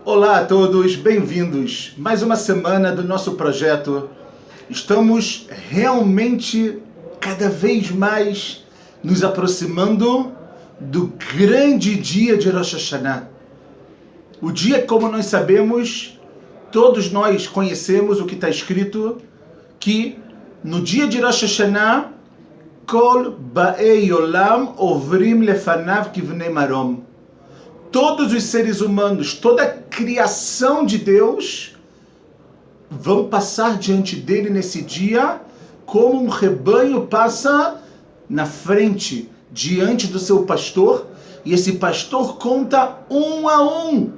Olá a todos, bem-vindos. Mais uma semana do nosso projeto. Estamos realmente cada vez mais nos aproximando do grande dia de Rosh Hashanah. O dia, como nós sabemos, todos nós conhecemos o que está escrito, que no dia de Rosh Hashanah, Kol Ba'ei Olam Ovrim Lefanav Kivnei Marom. Todos os seres humanos, toda a criação de Deus vão passar diante dele nesse dia como um rebanho passa na frente, diante do seu pastor, e esse pastor conta um a um.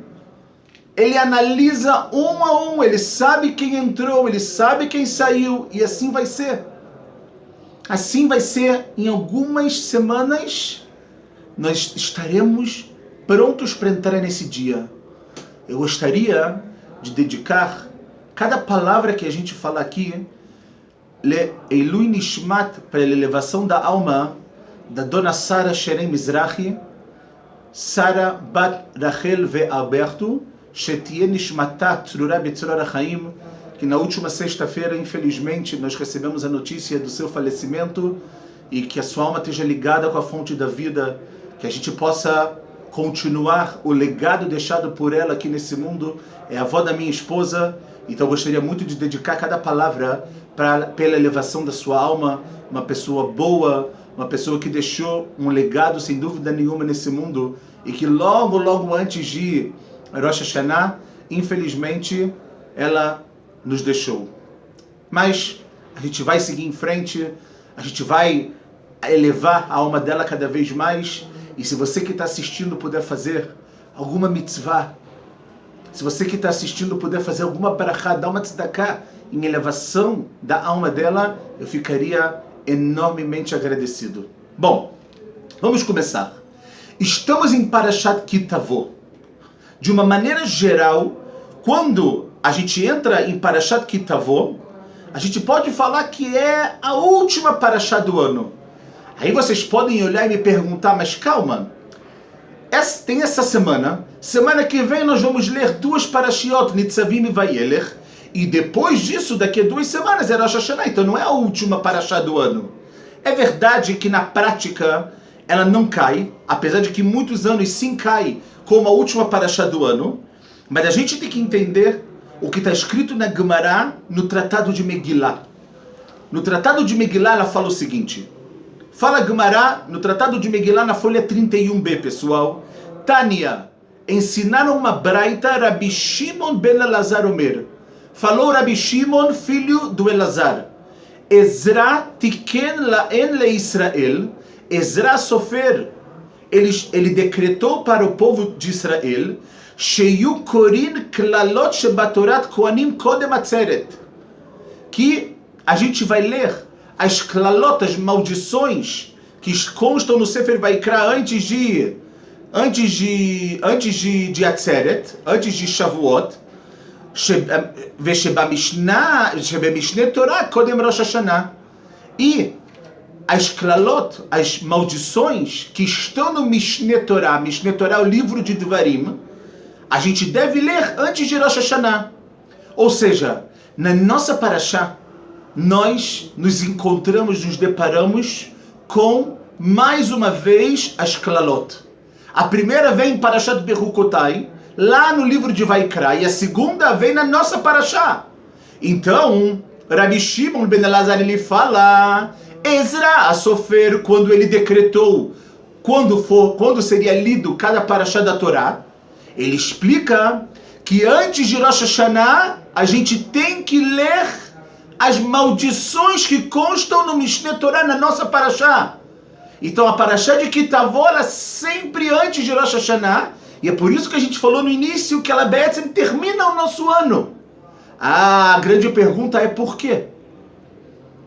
Ele analisa um a um, ele sabe quem entrou, ele sabe quem saiu, e assim vai ser. Assim vai ser, em algumas semanas, nós estaremos prontos para entrar nesse dia. Eu gostaria de dedicar cada palavra que a gente fala aqui, Le'ilui Nishmat, para a elevação da alma da dona Sara Sherem Mizrahi, Sara Bat Rachel Ve'Alberto, Shetie Nishmata Tzrura Betzror HaChaim, que na última sexta-feira, infelizmente, nós recebemos a notícia do seu falecimento, e que a sua alma esteja ligada com a fonte da vida, que a gente possa continuar o legado deixado por ela aqui nesse mundo. É a avó da minha esposa, então eu gostaria muito de dedicar cada palavra pela elevação da sua alma, uma pessoa boa, uma pessoa que deixou um legado sem dúvida nenhuma nesse mundo, e que logo antes de Rosh Hashanah, infelizmente, ela nos deixou. Mas a gente vai seguir em frente, a gente vai elevar a alma dela cada vez mais. E se você que está assistindo puder fazer alguma mitzvah, se você que está assistindo puder fazer alguma barachá, dar uma tzedakah em elevação da alma dela, eu ficaria enormemente agradecido. Bom, vamos começar. Estamos em Parashat Ki Tavo. De uma maneira geral, quando a gente entra em Parashat Ki Tavo, a gente pode falar que é a última Parashá do ano. Aí vocês podem olhar e me perguntar, mas calma, tem essa semana que vem nós vamos ler duas Parashiot, Nitzavim e Vayelech, e depois disso, daqui a 2 semanas, é Rosh Hashanah, então não é a última Parashá do ano. É verdade que na prática ela não cai, apesar de que muitos anos sim cai como a última Parashá do ano, mas a gente tem que entender o que está escrito na Gemara, no Tratado de Megillah. No Tratado de Megillah ela fala o seguinte, fala Gemara no Tratado de Megillah na folha 31b, pessoal. Tânia, ensinaram uma braita, Rabi Shimon ben Elazar Omer. Falou Rabi Shimon, filho do Elazar. Ezra tiken laen le Israel. Ezra Sofer, ele decretou para o povo de Israel, Sheyu korin klalot shebatorat kohanim kodem atzeret, que a gente vai ler as klalot, as maldições que constam no Sefer Vaikra antes de Atzeret, antes de Shavuot, Shebemishne Torah Kodem Rosh Hashanah. E as klalot, as maldições que estão no Mishne Torah é o livro de Devarim, a gente deve ler antes de Rosh Hashanah. Ou seja, na nossa Parashá, nós nos encontramos, nos deparamos com, mais uma vez, as klalot. A primeira vem em Parashat Bechukotai, lá no livro de Vaikra, e a segunda vem na nossa Parashá. Então, Rabi Shimon ben Elazar, ele fala, Ezra, a Sofer, quando ele decretou, quando seria lido cada Parashá da Torá, ele explica que antes de Rosh Hashanah, a gente tem que ler as maldições que constam no Mishne Torah, na nossa Parashá. Então a Parashá de Ki Tavo, ela sempre antes de Rosh Hashanah, e é por isso que a gente falou no início que ela Be'etzem termina o nosso ano. A grande pergunta é por quê?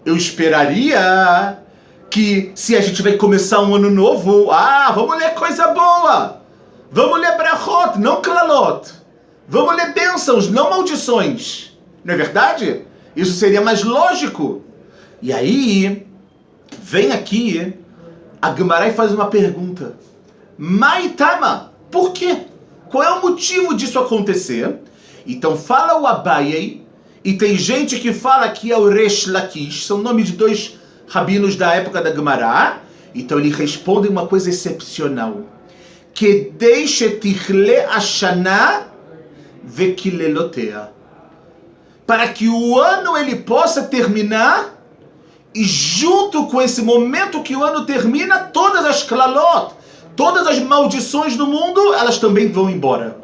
Eu esperaria que se a gente vai começar um ano novo, vamos ler coisa boa, vamos ler brachot, não klalot, vamos ler bênçãos, não maldições, não é verdade? Isso seria mais lógico. E aí, vem aqui a Gemara e faz uma pergunta. Maitama, por quê? Qual é o motivo disso acontecer? Então fala o Abaye, e tem gente que fala que é o Resh Lakish, são nomes de dois rabinos da época da Gemara. Então ele responde uma coisa excepcional. Que deixe tichle ashana vekilelotea. Para que o ano ele possa terminar, e junto com esse momento que o ano termina, todas as klalot, todas as maldições do mundo, elas também vão embora.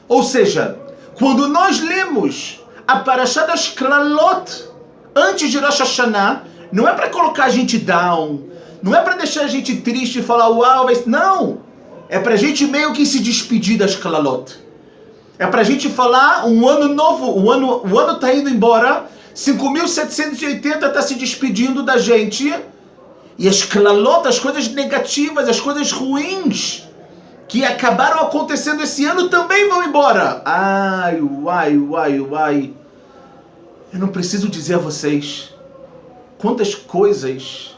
Ou seja, quando nós lemos a Parashá das Klalot antes de Rosh Hashanah, não é para colocar a gente down, não é para deixar a gente triste e falar, uau, não. É para a gente meio que se despedir das Klalot. É para a gente falar, um ano novo, o ano está indo embora, 5.780 está se despedindo da gente, e as Klalot, as coisas negativas, as coisas ruins que acabaram acontecendo esse ano também vão embora. Ai, uai. Eu não preciso dizer a vocês quantas coisas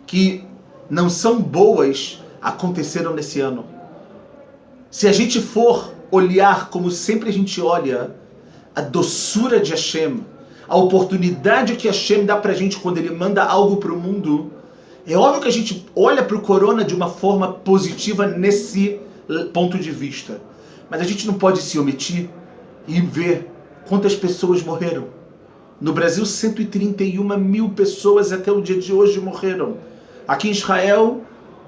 que não são boas aconteceram nesse ano. Se a gente for olhar como sempre a gente olha, a doçura de Hashem, a oportunidade que Hashem dá pra gente quando Ele manda algo pro mundo, é óbvio que a gente olha pro corona de uma forma positiva nesse ponto de vista. Mas a gente não pode se omitir e ver quantas pessoas morreram. No Brasil, 131 mil pessoas até o dia de hoje morreram. Aqui em Israel,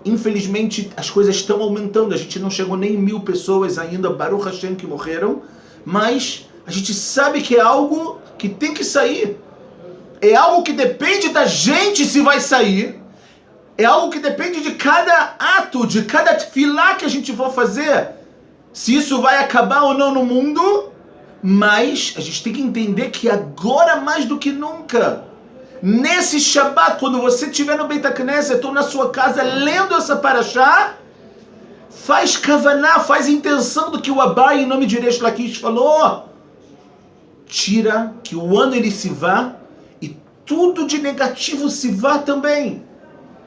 infelizmente, as coisas estão aumentando. A gente não chegou nem em 1.000 pessoas ainda, Baruch Hashem, que morreram. Mas a gente sabe que é algo que tem que sair. É algo que depende da gente se vai sair. É algo que depende de cada ato, de cada tefilá que a gente for fazer. Se isso vai acabar ou não no mundo. Mas a gente tem que entender que agora mais do que nunca, nesse Shabbat, quando você estiver no Beit HaKnesset ou na sua casa lendo essa Parashá, faz kavaná, faz intenção do que o Abai, em nome de Resh Lakish, falou. Tira que o ano ele se vá e tudo de negativo se vá também.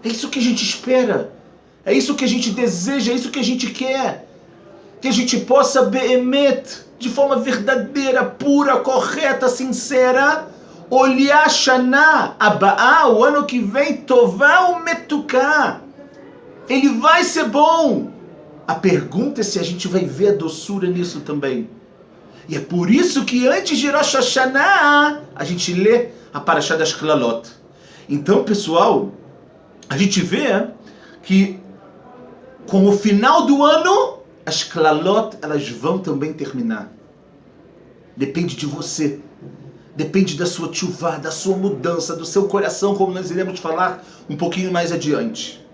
É isso que a gente espera. É isso que a gente deseja, é isso que a gente quer. Que a gente possa be'emet, de forma verdadeira, pura, correta, sincera, olhar Shana Aba'á, o ano que vem, Tová ou Metuká. Ele vai ser bom. A pergunta é se a gente vai ver a doçura nisso também. E é por isso que antes de Rosh Hashanah, a gente lê a Parashá das Klalot. Então, pessoal, a gente vê que com o final do ano, as Klalot, elas vão também terminar. Depende de você. Depende da sua tchuvá, da sua mudança, do seu coração, como nós iremos falar um pouquinho mais adiante.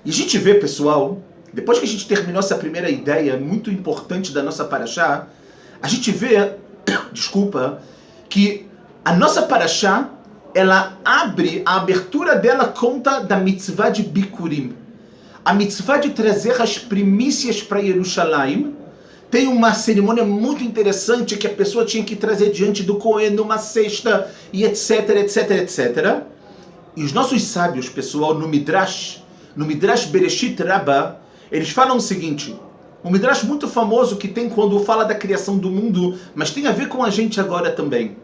E a gente vê, pessoal, depois que a gente terminou essa primeira ideia muito importante da nossa Parashá, a gente vê, que a nossa Parashá, ela abre, a abertura dela conta da mitzvah de Bikurim. A mitzvah de trazer as primícias para Jerusalém. Tem uma cerimônia muito interessante que a pessoa tinha que trazer diante do Cohen numa cesta e etc, etc, etc. E os nossos sábios, pessoal, no Midrash Bereshit Rabbah, eles falam o seguinte, um Midrash muito famoso que tem quando fala da criação do mundo, mas tem a ver com a gente agora também.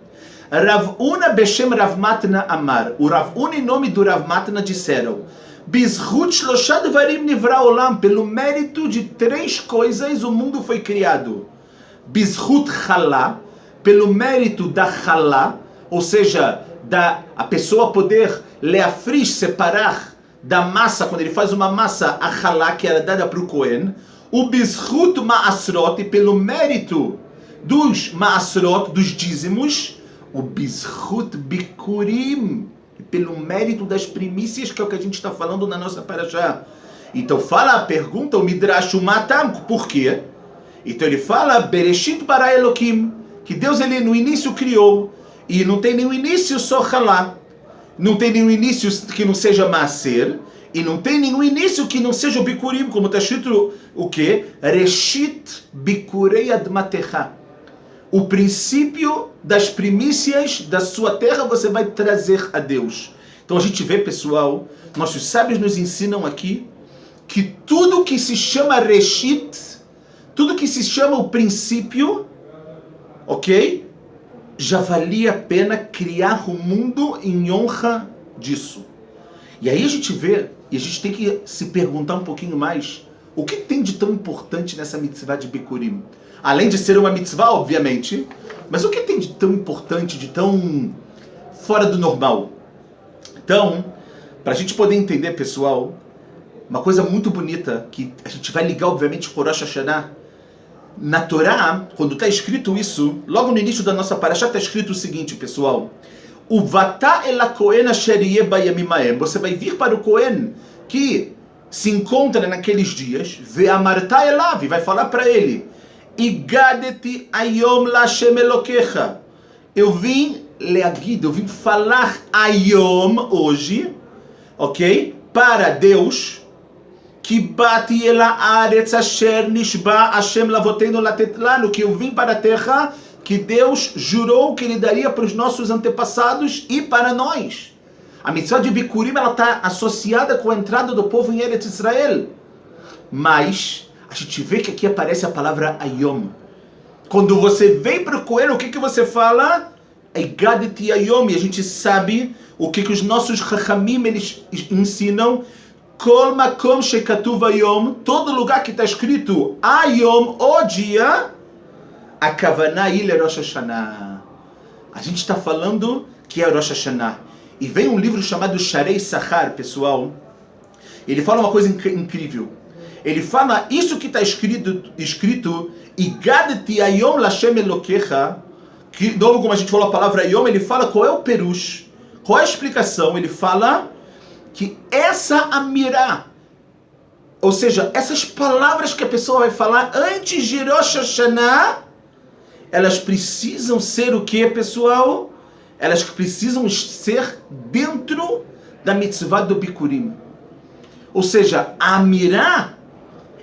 Rav Una Beshem Rav Matna Amar. O Rav Una, em nome do Rav Matna, disseram: Bizhut Shloshad Varim Nivra Olam. Pelo mérito de 3 coisas o mundo foi criado. Bizhut Chalá. Pelo mérito da Chalá, ou seja, a pessoa poder leafrish, separar da massa, quando ele faz uma massa, a Chalá, que era dada para o Cohen. O Bizhut Maasrot. E pelo mérito dos Maasrot, dos dízimos, o Bizhut Bikurim, pelo mérito das primícias, que é o que a gente está falando na nossa Parashá. Então fala a pergunta, o Midrash Matam, por quê? Então ele fala, Bereshit bara Elokim, que Deus ele no início criou, e não tem nenhum início só Halá, não tem nenhum início que não seja Maaser, e não tem nenhum início que não seja o Bikurim, como está escrito o quê? Reshit Bikurei Admatecha. O princípio das primícias da sua terra você vai trazer a Deus. Então a gente vê, pessoal, nossos sábios nos ensinam aqui que tudo que se chama Reshit, tudo que se chama o princípio, ok? Já valia a pena criar o mundo em honra disso. E aí a gente vê, e a gente tem que se perguntar um pouquinho mais, o que tem de tão importante nessa mitzvah de Bikurim? Além de ser uma mitzvah, obviamente, mas o que tem de tão importante, de tão fora do normal? Então, para a gente poder entender, pessoal, uma coisa muito bonita, que a gente vai ligar, obviamente, com Rosh Hashanah. Na Torá, quando está escrito isso, logo no início da nossa parashá está escrito o seguinte, pessoal. Uvata el ha-Kohen asher yeh bayamim haem. Você vai vir para o Kohen que se encontra naqueles dias, ve'amarta elav, vai falar para ele, Igadeti ayom laHashem Elokecha. Eu vim leagid, eu vim falar ayom, hoje, ok? Para Deus, que bati el haaretz asher nishba Hashem lavotenu latet lanu, que eu vim para a terra que Deus jurou que ele daria para os nossos antepassados e para nós. A mitzvah de Bikurim está associada com a entrada do povo em Eretz Israel. Mas a gente vê que aqui aparece a palavra Ayom. Quando você vem para o Kohen, o que você fala? Igadeti Ayom. E a gente sabe o que os nossos Chachamim eles ensinam. Kol makom shekatuv Ayom. Todo lugar que está escrito Ayom, o dia, a kavanah ile Rosh Hashanah. A gente está falando que é Rosh Hashanah. E vem um livro chamado Sharei Sachar, pessoal. Ele fala uma coisa incrível. Ele fala isso que está escrito Igadeti Ayom laHashem Elokecha, que, novo como a gente falou a palavra Ayom, ele fala qual é o perush, qual é a explicação. Ele fala que essa amirá, ou seja, essas palavras que a pessoa vai falar antes de Rosh Hashanah, elas precisam ser o que, pessoal? Elas precisam ser dentro da mitzvah do Bikurim. Ou seja, a amirá,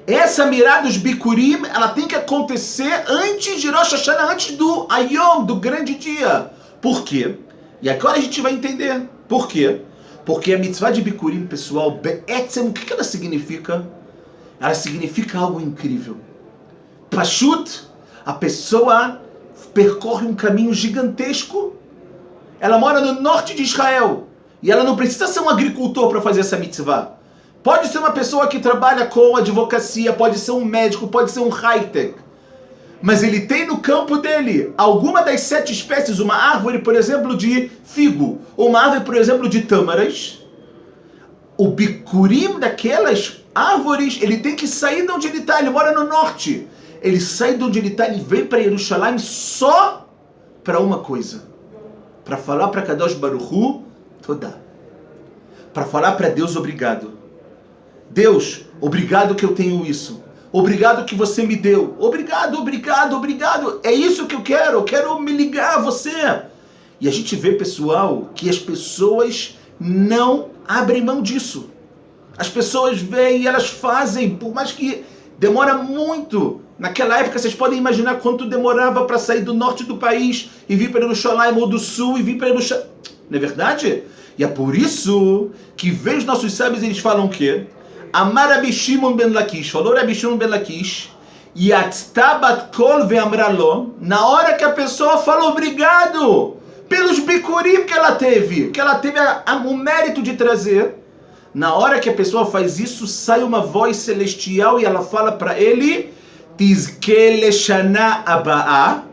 essa amirá dos Bikurim, ela tem que acontecer antes de Rosh Hashanah, antes do Ayom, do grande dia. Por quê? E agora a gente vai entender. Por quê? Porque a mitzvah de Bikurim, pessoal, Be'etzem, o que ela significa? Ela significa algo incrível. Pashut, a pessoa percorre um caminho gigantesco. Ela mora no norte de Israel. E ela não precisa ser um agricultor para fazer essa mitzvah. Pode ser uma pessoa que trabalha com advocacia, pode ser um médico, pode ser um high-tech. Mas ele tem no campo dele alguma das 7 espécies, uma árvore, por exemplo, de figo, ou uma árvore, por exemplo, de tâmaras. O Bikurim daquelas árvores, ele tem que sair de onde ele está, ele mora no norte. Ele sai de onde ele está e vem para Jerusalém só para uma coisa. Para falar para Kadosh Baruch Hu, toda. Para falar para Deus, obrigado. Deus, obrigado que eu tenho isso. Obrigado que você me deu. Obrigado, obrigado, obrigado. É isso que eu quero me ligar a você. E a gente vê, pessoal, que as pessoas não abrem mão disso. As pessoas vêm e elas fazem, por mais que demora muito. Naquela época, vocês podem imaginar quanto demorava para sair do norte do país e vir para Jerusalém, ou do sul e vir para Jerusalém. Não é verdade? E é por isso que vem os nossos sábios e eles falam o quê? Amar Rabi Shimon ben Lakish, falou Rabi Shimon ben Lakish, Yatzta bat kol ve'amra lo, na hora que a pessoa fala obrigado pelos bikurim que ela teve o mérito de trazer, na hora que a pessoa faz isso, sai uma voz celestial e ela fala para ele, Tizke leshana abaa,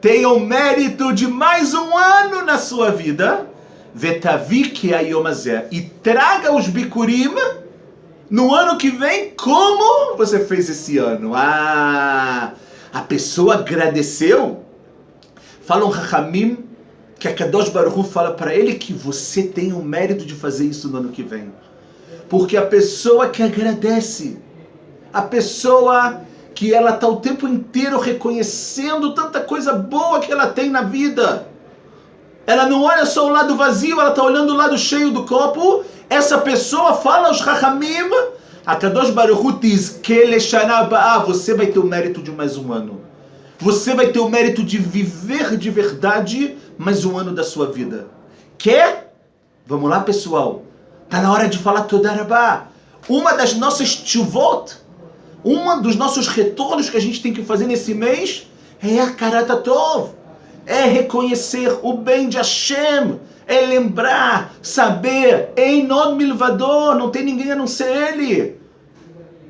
tenha o mérito de mais um ano na sua vida, Vetavi ki hayom hazeh, e traga os bikurim no ano que vem, como você fez esse ano. A pessoa agradeceu. Falam Chachamim que a Kadosh Baruch Hu fala para ele que você tem o mérito de fazer isso no ano que vem. Porque a pessoa que agradece, a pessoa que ela está o tempo inteiro reconhecendo tanta coisa boa que ela tem na vida, ela não olha só o lado vazio, ela está olhando o lado cheio do copo. Essa pessoa fala aos Chachamim, a Kadosh Baruch Hu diz que você vai ter o mérito de mais um ano. Você vai ter o mérito de viver de verdade mais um ano da sua vida. Quer? Vamos lá, pessoal. Está na hora de falar Toda Rabá. Uma das nossas tshuvot, Um dos nossos retornos que a gente tem que fazer nesse mês é Hakarat Tov, é reconhecer o bem de Hashem, é lembrar, saber, Ein od milvado, não tem ninguém a não ser Ele.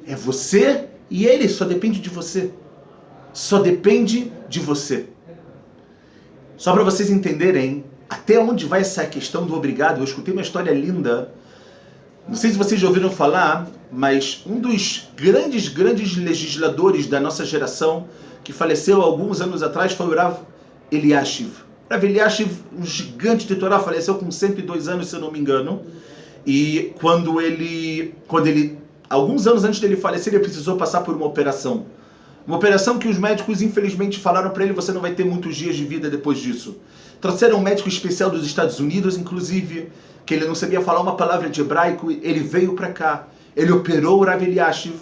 É você e Ele, só depende de você. Só depende de você. Só para vocês entenderem até onde vai essa questão do obrigado, eu escutei uma história linda. Não sei se vocês já ouviram falar, mas um dos grandes legisladores da nossa geração, que faleceu há alguns anos atrás, foi o Rav Eliashiv. Rav Eliashiv, um gigante de Torá, faleceu com 102 anos, se eu não me engano. E quando ele, alguns anos antes dele falecer, ele precisou passar por uma operação. Uma operação que os médicos, infelizmente, falaram para ele: você não vai ter muitos dias de vida depois disso. Trouxeram um médico especial dos Estados Unidos, inclusive, que ele não sabia falar uma palavra de hebraico, ele veio para cá, ele operou o Rav Eliashiv,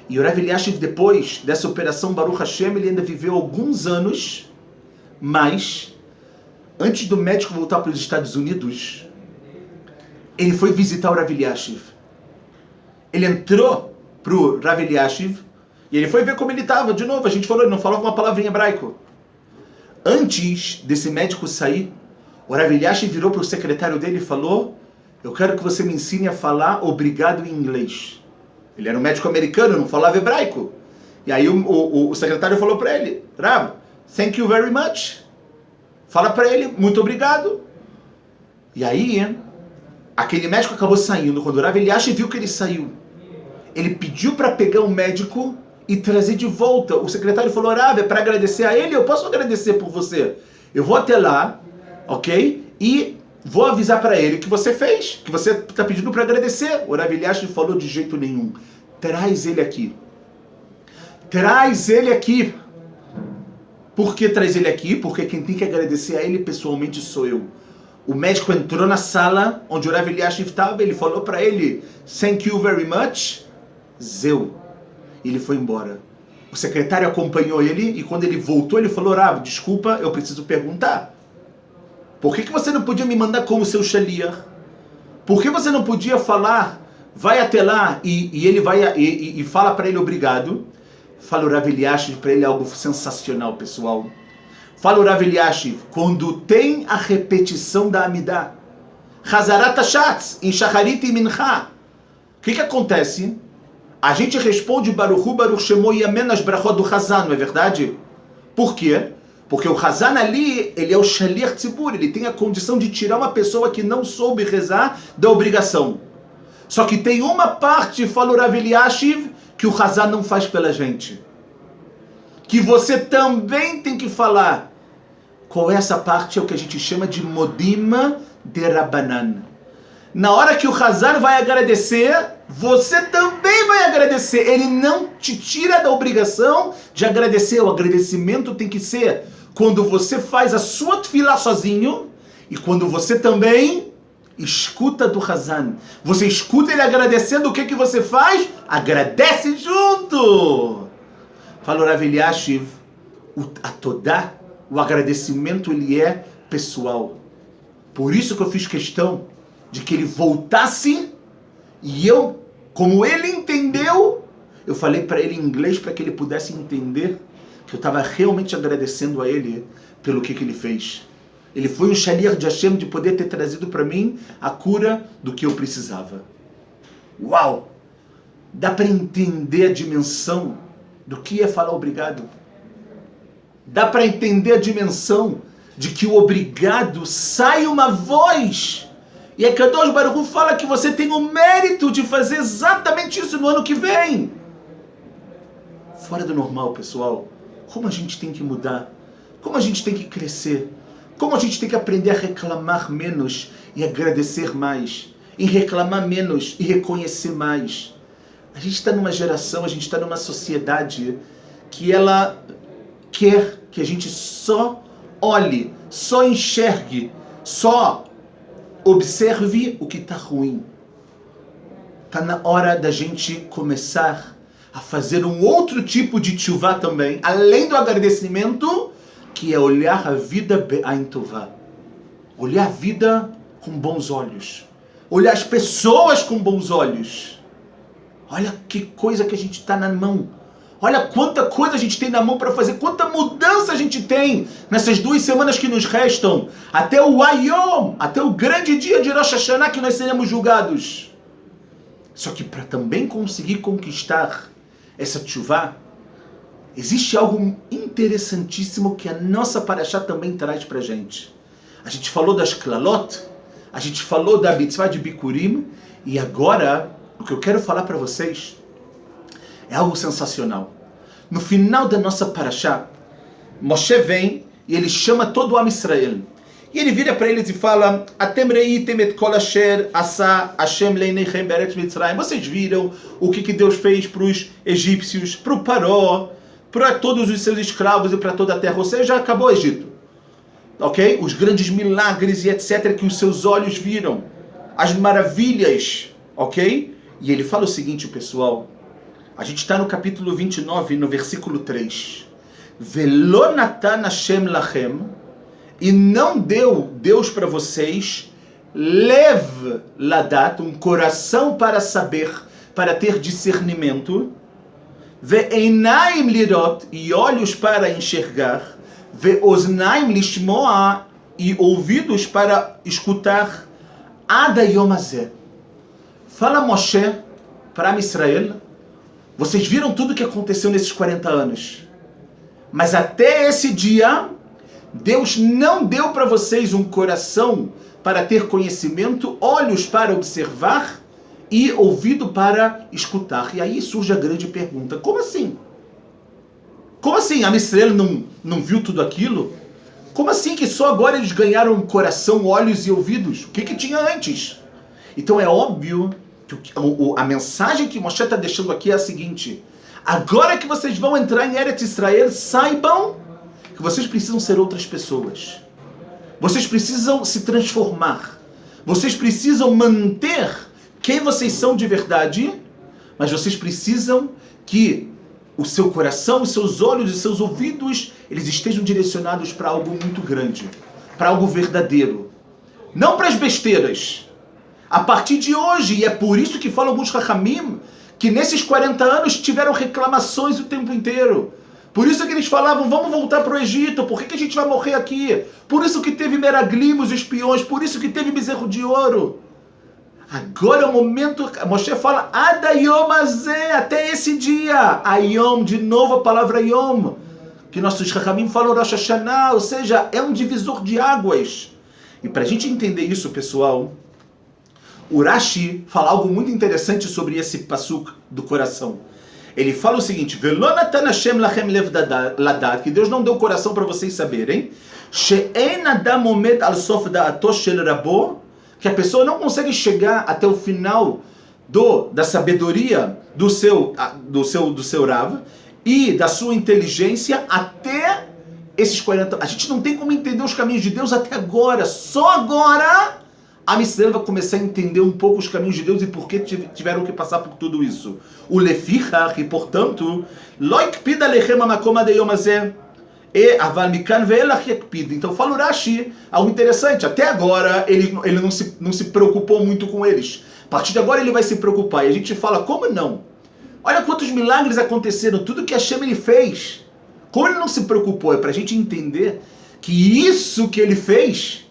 e o Rav Eliashiv, depois dessa operação, Baruch Hashem, ele ainda viveu alguns anos, mas, antes do médico voltar para os Estados Unidos, ele foi visitar o Rav Eliashiv. Ele entrou para o Rav Eliashiv, e ele foi ver como ele estava. De novo, a gente falou, ele não falava uma palavra em hebraico. Antes desse médico sair, o Rav Eliashiv virou para o secretário dele e falou: eu quero que você me ensine a falar obrigado em inglês. Ele era um médico americano, não falava hebraico. E aí o secretário falou para ele: Rav, thank you very much. Fala para ele, muito obrigado. E aí, aquele médico acabou saindo. Quando o Rav Eliashiv viu que ele saiu, ele pediu para pegar o médico e trazer de volta. O secretário falou: Rav, é para agradecer a ele? Eu posso agradecer por você. Eu vou até lá, ok? E vou avisar para ele que você fez, que você está pedindo para agradecer. O Rav Eliashiv falou: de jeito nenhum. Traz ele aqui. Traz ele aqui. Por que traz ele aqui? Porque quem tem que agradecer a ele pessoalmente sou eu. O médico entrou na sala onde o Rav Eliashiv estava, ele falou para ele: thank you very much. Zeu. Ele foi embora. O secretário acompanhou ele e quando ele voltou, ele falou: Rav, desculpa, eu preciso perguntar. Por que você não podia me mandar como seu shaliach? Por que você não podia falar, vai até lá e ele vai e fala para ele obrigado? Fala o Rav Eliashiv para ele algo sensacional, pessoal. Fala o Rav Eliashiv, quando tem a repetição da Amidah, Chazarat Hashatz, em Shacharit e Mincha, o que acontece? A gente responde Baruch Hu, Baruch Shemo e Amen nas brachot do Chazan, não é verdade? Por quê? Porque o Chazan ali, ele é o Shaliach Tzibur, ele tem a condição de tirar uma pessoa que não soube rezar da obrigação. Só que tem uma parte, fala o Rav Eliashiv, que o Chazan não faz pela gente. Que você também tem que falar. Qual é essa parte? É o que a gente chama de Modim de Rabbanan. Na hora que o Chazan vai agradecer, você também vai agradecer. Ele não te tira da obrigação de agradecer. O agradecimento tem que ser quando você faz a sua tefilá sozinho e quando você também escuta do Chazan. Você escuta ele agradecendo, o que você faz? Agradece junto! Fala o Rav Eliashiv, a Todá, o agradecimento, ele é pessoal. Por isso que eu fiz questão de que ele voltasse e eu, como ele entendeu, eu falei para ele em inglês para que ele pudesse entender que eu estava realmente agradecendo a ele pelo que ele fez. Ele foi um shaliach de Hashem de poder ter trazido para mim a cura do que eu precisava. Uau! Dá para entender a dimensão do que é falar obrigado. Dá para entender a dimensão de que o obrigado sai uma voz. E a Kadosh Baruch Hu fala que você tem o mérito de fazer exatamente isso no ano que vem. Fora do normal, pessoal. Como a gente tem que mudar. Como a gente tem que crescer. Como a gente tem que aprender a reclamar menos e agradecer mais. E reclamar menos e reconhecer mais. A gente está numa geração, a gente está numa sociedade que ela quer que a gente só olhe, só enxergue, só observe o que está ruim. Está na hora da gente começar a fazer um outro tipo de tchuvá também, além do agradecimento, que é olhar a vida be'ain tová. Olhar a vida com bons olhos. Olhar as pessoas com bons olhos. Olha que coisa que a gente está na mão. Olha quanta coisa a gente tem na mão para fazer, quanta mudança a gente tem nessas 2 semanas que nos restam, até o Ayom, até o grande dia de Rosh Hashanah que nós seremos julgados. Só que para também conseguir conquistar essa tchuvá, existe algo interessantíssimo que a nossa parashá também traz para a gente. A gente falou das klalot, a gente falou da mitzvah de Bikurim, e agora o que eu quero falar para vocês é algo sensacional. No final da nossa parashá, Moshe vem e ele chama todo o Am Israel. E ele vira para eles e fala: Atem reitem et kol asher asa Hashem leinechem be'eretz Mitzrayim. Vocês viram o que Deus fez para os egípcios, para o Paró, para todos os seus escravos e para toda a terra. Ou seja, acabou o Egito. Ok? Os grandes milagres e etc. que os seus olhos viram. As maravilhas. Ok? E ele fala o seguinte, pessoal. A gente está no capítulo 29, no versículo 3. Velo natan Hashem lachem, e não deu Deus para vocês, lev ladat, um coração para saber, para ter discernimento, ve'einaim lirot, e olhos para enxergar, ve'oznaim lishmoa, e ouvidos para escutar, ad hayom hazeh. Fala Moshe para Israel: vocês viram tudo o que aconteceu nesses 40 anos. Mas até esse dia, Deus não deu para vocês um coração para ter conhecimento, olhos para observar e ouvido para escutar. E aí surge a grande pergunta: como assim? Como assim? A Israel não viu tudo aquilo? Como assim que só agora eles ganharam um coração, olhos e ouvidos? O que tinha antes? Então é óbvio que a mensagem que Moshe está deixando aqui é a seguinte: agora que vocês vão entrar em Eretz Israel, saibam que vocês precisam ser outras pessoas. Vocês precisam se transformar. Vocês precisam manter quem vocês são de verdade, mas vocês precisam que o seu coração, os seus olhos e seus ouvidos, eles estejam direcionados para algo muito grande, para algo verdadeiro. Não para as besteiras. A partir de hoje, e é por isso que falam alguns Chachamim, que nesses 40 anos tiveram reclamações o tempo inteiro. Por isso que eles falavam: vamos voltar para o Egito, por que a gente vai morrer aqui? Por isso que teve Meraglim, os espiões, por isso que teve bezerro de ouro. Agora é o momento, Moshe fala: Ad hayom hazeh, até esse dia. Ayom, de novo a palavra Yom, que nossos Chachamim falam Rosh Hashanah, ou seja, é um divisor de águas. E para a gente entender isso, pessoal, o Rashi fala algo muito interessante sobre esse pasuk do coração. Ele fala o seguinte: Velo natan Hashem lachem lev ladat, que Deus não deu coração para vocês saberem, she'en adam omed al sof da'ato shel rabo, que a pessoa não consegue chegar até o final da sabedoria do seu Rav e da sua inteligência até esses 40. A gente não tem como entender os caminhos de Deus até agora. Só agora a Israel vai começar a entender um pouco os caminhos de Deus e por que tiveram que passar por tudo isso. O lefichach, e portanto, lo ikpid alechem hamakom ad hayom hazeh, e aval mikan ve'elach yakpid. Então fala o Rashi algo interessante. Até agora ele não se preocupou muito com eles. A partir de agora ele vai se preocupar. E a gente fala: como não? Olha quantos milagres aconteceram, tudo que Hashem ele fez. Como ele não se preocupou? É para a gente entender que isso que ele fez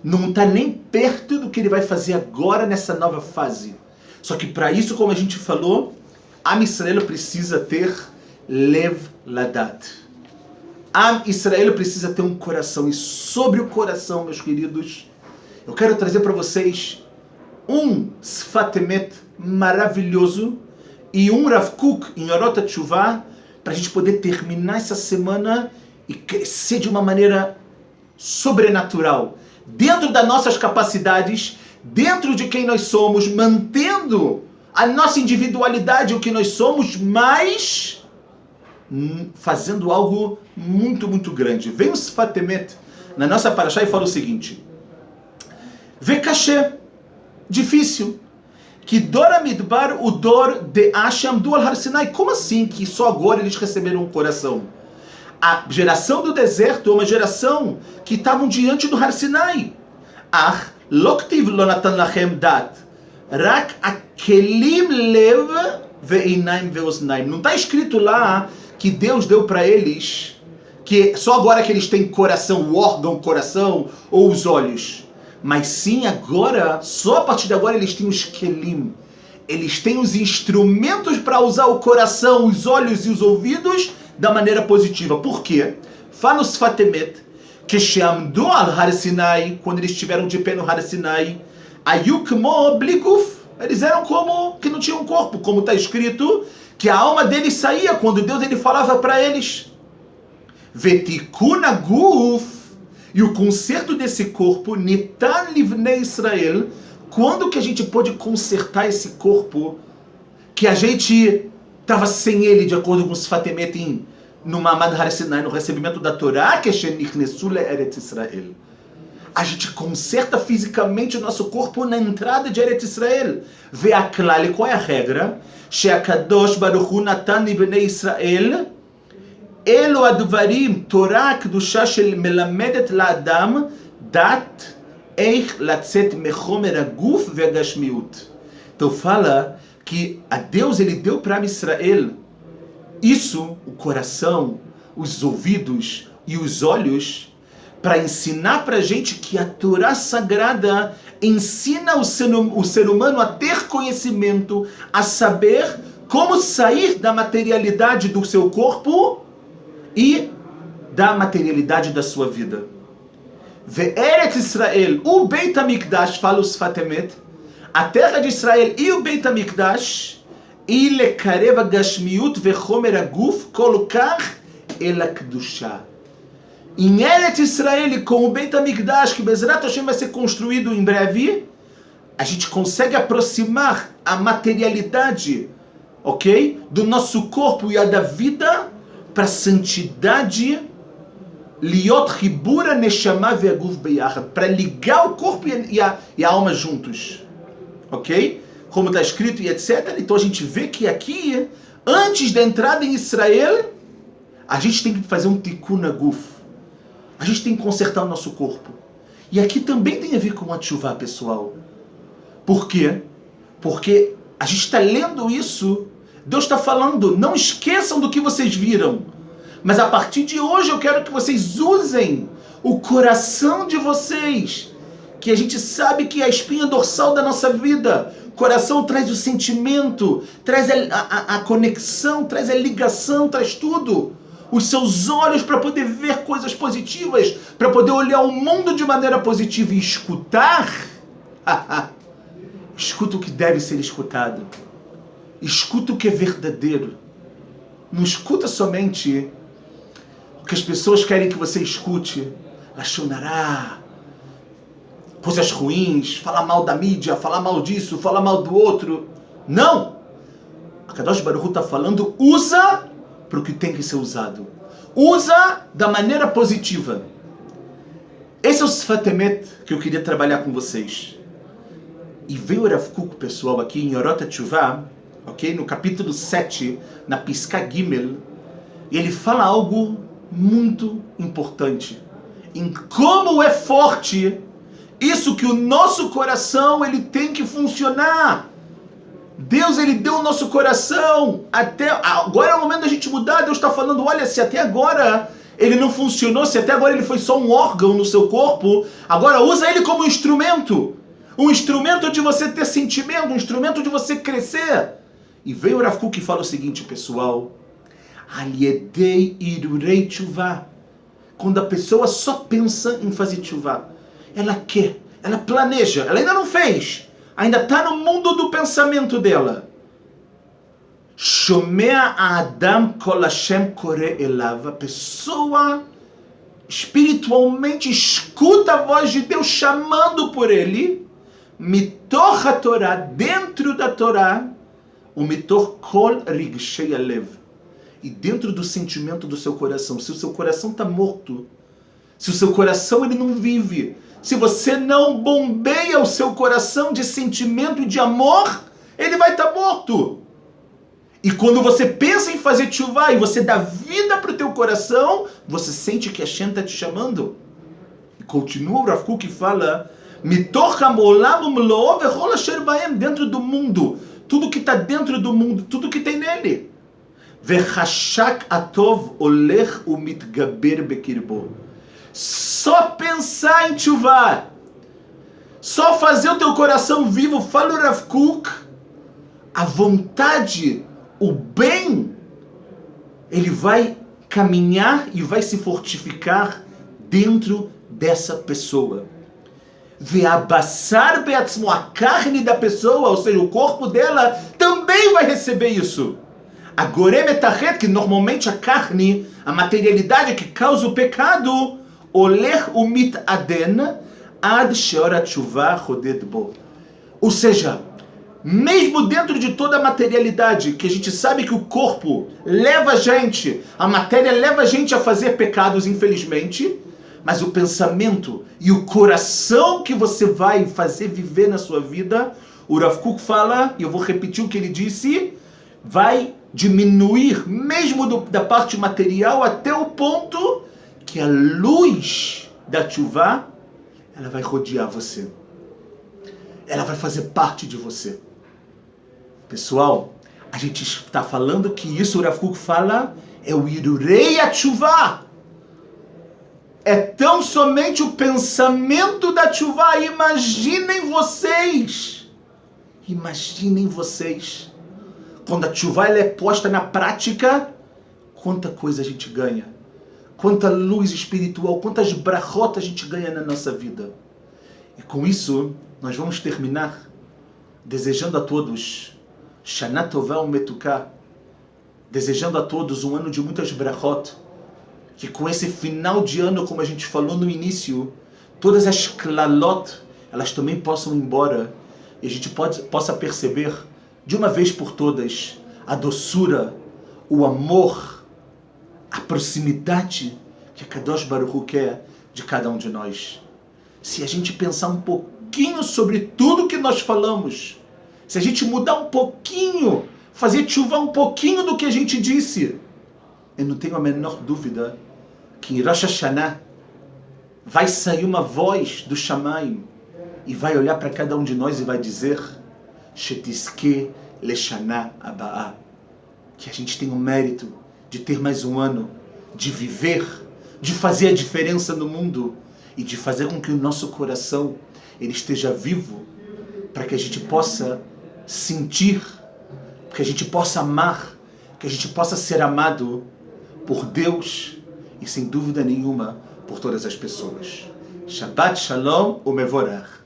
não está nem perto do que ele vai fazer agora nessa nova fase. Só que para isso, como a gente falou, Am Israel precisa ter lev ladat. Am Israel precisa ter um coração. E sobre o coração, meus queridos, eu quero trazer para vocês um Sfat Emet maravilhoso e um Rav Kook em Orot HaTshuvah, para a gente poder terminar essa semana e crescer de uma maneira sobrenatural, dentro das nossas capacidades, dentro de quem nós somos, mantendo a nossa individualidade, o que nós somos, mas fazendo algo muito, muito grande. Vem o Sfat Emet na nossa parashá e fala o seguinte: Vekashé, difícil, que Dor Midbar, o Dor de Hashem do Har Sinai. Como assim que só agora eles receberam um coração? A geração do deserto é uma geração que estavam diante do Har Sinai. Ach, loktiv lo natan lachem dat, rak akelim lev ve'inaim ve'oznaim. Não está escrito lá que Deus deu para eles, que só agora que eles têm coração, o órgão coração ou os olhos. Mas sim, agora, só a partir de agora eles têm os kelim. Eles têm os instrumentos para usar o coração, os olhos e os ouvidos da maneira positiva. Por quê? Fala os Fatemet, que Sheamdu al Har Sinai, quando eles estiveram de pé no Har Sinai, Ayukmo Bliguf, eles eram como que não tinham corpo, como está escrito, que a alma deles saía quando Deus ele falava para eles. Vetikuna Guf, e o conserto desse corpo, Nitan Livnei Israel, quando que a gente pode consertar esse corpo que a gente estava sem ele, de acordo com os Fatemetim, no Mamad Har Sinai, no recebimento da Torá, que Shenichnesu le'Eretz Israel. A gente conserta fisicamente o nosso corpo na entrada de Eretz Israel. Vê a klal, qual é a regra? She'akadosh Baruch Hu Natan Libnei Israel Elo advarim Torah Kedusha shel melamedet la'adam dat eich latzet mechomer aguf ve'gashmiut. Então fala que a Deus ele deu para Israel isso, o coração, os ouvidos e os olhos, para ensinar para a gente que a Torá Sagrada ensina o ser humano a ter conhecimento, a saber como sair da materialidade do seu corpo e da materialidade da sua vida. Ve'eret Israel, o Beit HaMikdash, fala os Fatemet, a terra de Israel e o Beit HaMikdash, e lekareva gashmiut vechomer aguf kolkar el hakdusha. Em Eretz Israel, com o Beit HaMikdash, que Bezrat Hashem vai ser construído em breve, a gente consegue aproximar a materialidade, ok, do nosso corpo e a da vida para a santidade, liot chibura neshama ve'aguf beyachad, para ligar o corpo e a alma juntos, ok? Como está escrito e etc. Então a gente vê que aqui, antes da entrada em Israel, a gente tem que fazer um tikkun aguf. A gente tem que consertar o nosso corpo. E aqui também tem a ver com a tshuvá, pessoal. Por quê? Porque a gente está lendo isso, Deus está falando, não esqueçam do que vocês viram. Mas a partir de hoje eu quero que vocês usem o coração de vocês, que a gente sabe que é a espinha dorsal da nossa vida. Coração traz o sentimento, traz a conexão, traz a ligação, traz tudo. Os seus olhos para poder ver coisas positivas, para poder olhar o mundo de maneira positiva e escutar. Escuta o que deve ser escutado. Escuta o que é verdadeiro. Não escuta somente o que as pessoas querem que você escute. Lachonará, coisas ruins, falar mal da mídia, falar mal disso, falar mal do outro. Não! A Kadosh Baruch Hu está falando, usa para o que tem que ser usado. Usa da maneira positiva. Esse é o Sfatemet que eu queria trabalhar com vocês. E veio o Rav Kuk, pessoal, aqui em Orot HaTshuvah, ok? No capítulo 7, na Pisca Gimel, e ele fala algo muito importante. Em como é forte isso que o nosso coração ele tem que funcionar. Deus ele deu o nosso coração. Até agora é o momento da gente mudar. Deus está falando, olha, se até agora ele não funcionou, se até agora ele foi só um órgão no seu corpo, agora usa ele como instrumento. Um instrumento de você ter sentimento, um instrumento de você crescer. E veio o Rav Kuk e fala o seguinte, pessoal. Aliedei irurei tshuvah. Quando a pessoa só pensa em fazer tshuvah, ela quer, ela planeja, ela ainda não fez, ainda está no mundo do pensamento dela. Shomea Adam kol Hashem kore elav. A pessoa espiritualmente escuta a voz de Deus chamando por ele. Mitor HaTorah, dentro da Torá, o mitor kol rigshei alev. E dentro do sentimento do seu coração, se o seu coração está morto, se o seu coração ele não vive, se você não bombeia o seu coração de sentimento e de amor, ele vai estar morto. E quando você pensa em fazer tshuvah e você dá vida para o teu coração, você sente que a Hashem está te chamando. E continua o Rav Kuk que fala, dentro do mundo, tudo que está dentro do mundo, tudo que tem nele. Vechashak atov olech umitgaber bekirbo. Só pensar em tchuvá, só fazer o teu coração vivo, fala o Rav Kook, a vontade, o bem, ele vai caminhar e vai se fortificar dentro dessa pessoa. Ve'abassar be'atzmo, a carne da pessoa, ou seja, o corpo dela, também vai receber isso. A gorem etachet, que normalmente a carne, a materialidade que causa o pecado, oler umit aden, ad sheor tshuva choded bo. Ou seja, mesmo dentro de toda a materialidade, que a gente sabe que o corpo leva a gente, a matéria leva a gente a fazer pecados, infelizmente, mas o pensamento e o coração que você vai fazer viver na sua vida, o Rav Kook fala, e eu vou repetir o que ele disse, vai diminuir, mesmo da parte material, até o ponto que a luz da tshuva, ela vai rodear você. Ela vai fazer parte de você. Pessoal, a gente está falando que isso o Rav Kook fala é o Irurei Atshuvah. É tão somente o pensamento da Tshuvah. Imaginem vocês. Quando a Tshuvah ela é posta na prática, quanta coisa a gente ganha. Quanta luz espiritual, quantas brachot a gente ganha na nossa vida. E com isso, nós vamos terminar desejando a todos Shana Tová Umetuká, desejando a todos um ano de muitas brachot, que com esse final de ano, como a gente falou no início, todas as klalot, elas também possam ir embora, e a gente possa perceber, de uma vez por todas, a doçura, o amor, a proximidade que a Kadosh Baruch Hu quer de cada um de nós. Se a gente pensar um pouquinho sobre tudo que nós falamos, se a gente mudar um pouquinho, fazer tchuvá um pouquinho do que a gente disse, eu não tenho a menor dúvida que em Rosh Hashanah vai sair uma voz do Shamayim e vai olhar para cada um de nós e vai dizer Shetiske Leshana Aba'ah, que a gente tem o mérito de ter mais um ano, de viver, de fazer a diferença no mundo e de fazer com que o nosso coração ele esteja vivo, para que a gente possa sentir, que a gente possa amar, que a gente possa ser amado por Deus e, sem dúvida nenhuma, por todas as pessoas. Shabbat Shalom Umevorach.